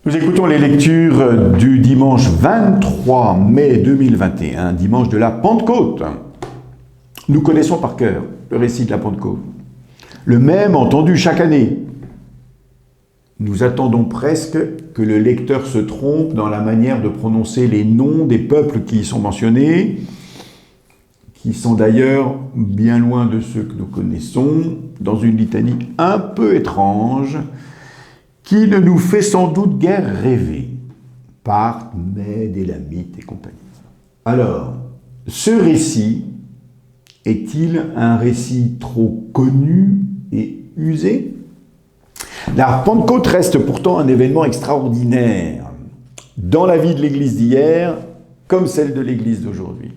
Nous écoutons les lectures du dimanche 23 mai 2021, dimanche de la Pentecôte. Nous connaissons par cœur le récit de la Pentecôte, le même entendu chaque année. Nous attendons presque que le lecteur se trompe dans la manière de prononcer les noms des peuples qui y sont mentionnés, qui sont d'ailleurs bien loin de ceux que nous connaissons, dans une litanie un peu étrange, qui ne nous fait sans doute guère rêver. Parthes, Mèdes, Élamites et compagnie. Alors, ce récit est-il un récit trop connu et usé ? La Pentecôte reste pourtant un événement extraordinaire dans la vie de l'Église d'hier comme celle de l'Église d'aujourd'hui.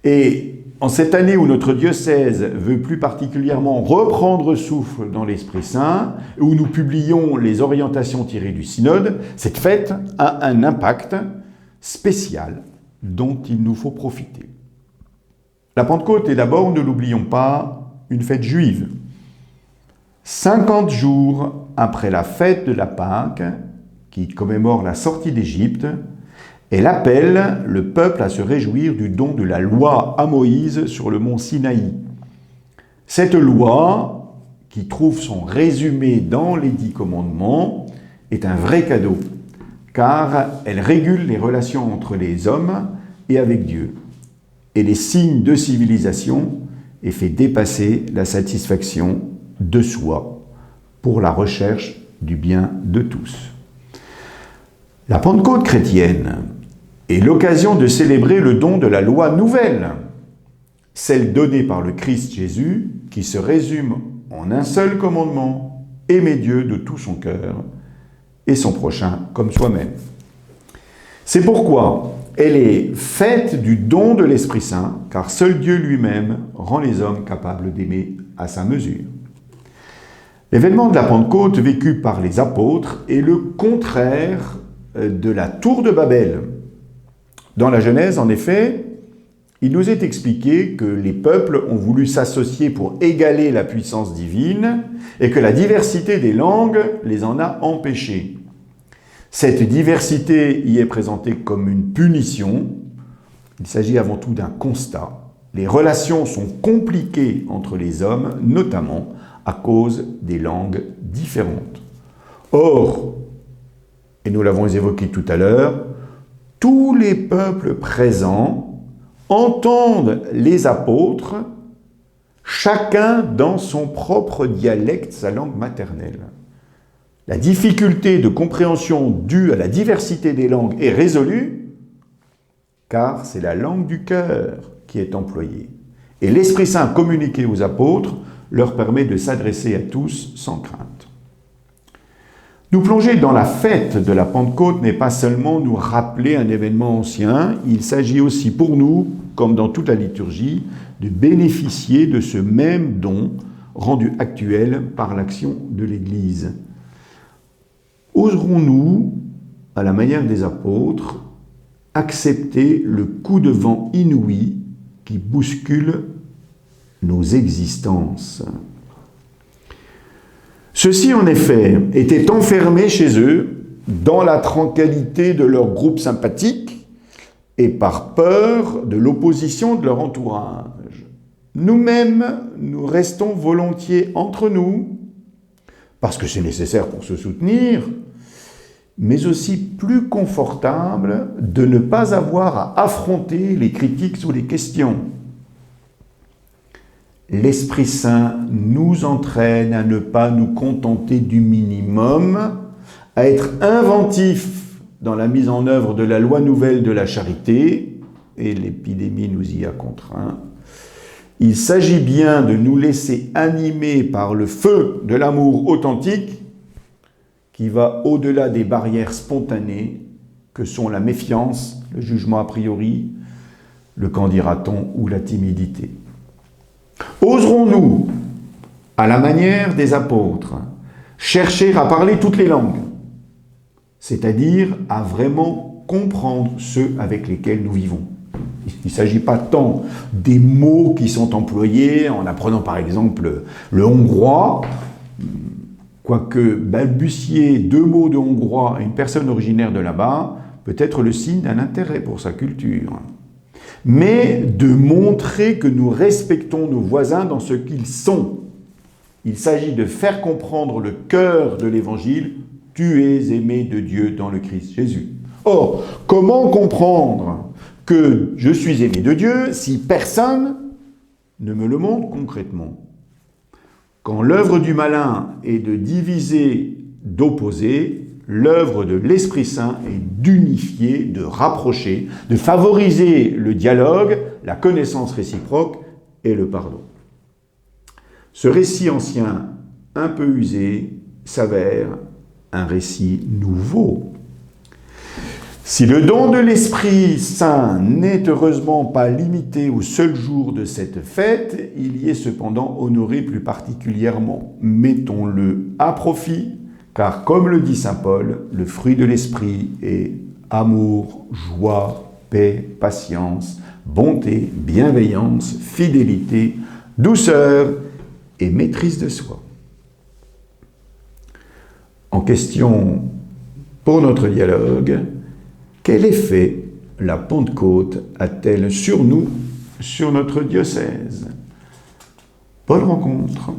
Et en cette année où notre diocèse veut plus particulièrement reprendre souffle dans l'Esprit Saint, où nous publions les orientations tirées du synode, cette fête a un impact spécial dont il nous faut profiter. La Pentecôte est d'abord, ne l'oublions pas, une fête juive. 50 jours après la fête de la Pâque, qui commémore la sortie d'Égypte, elle appelle le peuple à se réjouir du don de la loi à Moïse sur le mont Sinaï. Cette loi, qui trouve son résumé dans les 10 commandements, est un vrai cadeau, car elle régule les relations entre les hommes et avec Dieu, et les signes de civilisation, et fait dépasser la satisfaction de soi pour la recherche du bien de tous. La Pentecôte chrétienne est l'occasion de célébrer le don de la loi nouvelle, celle donnée par le Christ Jésus, qui se résume en un seul commandement, aimer Dieu de tout son cœur et son prochain comme soi-même. C'est pourquoi elle est faite du don de l'Esprit Saint, car seul Dieu lui-même rend les hommes capables d'aimer à sa mesure. L'événement de la Pentecôte vécu par les apôtres est le contraire de la tour de Babel. Dans la Genèse, en effet, il nous est expliqué que les peuples ont voulu s'associer pour égaler la puissance divine et que la diversité des langues les en a empêchés. Cette diversité y est présentée comme une punition. Il s'agit avant tout d'un constat. Les relations sont compliquées entre les hommes, notamment à cause des langues différentes. Or, et nous l'avons évoqué tout à l'heure, tous les peuples présents entendent les apôtres, chacun dans son propre dialecte, sa langue maternelle. La difficulté de compréhension due à la diversité des langues est résolue, car c'est la langue du cœur qui est employée. Et l'Esprit Saint communiqué aux apôtres leur permet de s'adresser à tous sans crainte. Nous plonger dans la fête de la Pentecôte n'est pas seulement nous rappeler un événement ancien, il s'agit aussi pour nous, comme dans toute la liturgie, de bénéficier de ce même don rendu actuel par l'action de l'Église. Oserons-nous, à la manière des apôtres, accepter le coup de vent inouï qui bouscule nos existences ? Ceux-ci, en effet, étaient enfermés chez eux, dans la tranquillité de leur groupe sympathique et par peur de l'opposition de leur entourage. Nous-mêmes, nous restons volontiers entre nous, parce que c'est nécessaire pour se soutenir, mais aussi plus confortable de ne pas avoir à affronter les critiques ou les questions. L'Esprit Saint nous entraîne à ne pas nous contenter du minimum, à être inventifs dans la mise en œuvre de la loi nouvelle de la charité, et l'épidémie nous y a contraints. Il s'agit bien de nous laisser animer par le feu de l'amour authentique qui va au-delà des barrières spontanées que sont la méfiance, le jugement a priori, le qu'en dira-t-on ou la timidité. Oserons-nous, à la manière des apôtres, chercher à parler toutes les langues, c'est-à-dire à vraiment comprendre ceux avec lesquels nous vivons. Il ne s'agit pas tant des mots qui sont employés en apprenant par exemple le hongrois, quoique balbutier 2 mots de hongrois à une personne originaire de là-bas peut être le signe d'un intérêt pour sa culture, mais de montrer que nous respectons nos voisins dans ce qu'ils sont. Il s'agit de faire comprendre le cœur de l'Évangile, « Tu es aimé de Dieu dans le Christ Jésus ». Or, comment comprendre que je suis aimé de Dieu si personne ne me le montre concrètement? Quand l'œuvre du malin est de diviser, d'opposer, l'œuvre de l'Esprit Saint est d'unifier, de rapprocher, de favoriser le dialogue, la connaissance réciproque et le pardon. Ce récit ancien, un peu usé, s'avère un récit nouveau. Si le don de l'Esprit Saint n'est heureusement pas limité au seul jour de cette fête, il y est cependant honoré plus particulièrement. Mettons-le à profit, car comme le dit saint Paul, le fruit de l'Esprit est amour, joie, paix, patience, bonté, bienveillance, fidélité, douceur et maîtrise de soi. En question pour notre dialogue, quel effet la Pentecôte a-t-elle sur nous, sur notre diocèse? Bonne rencontre!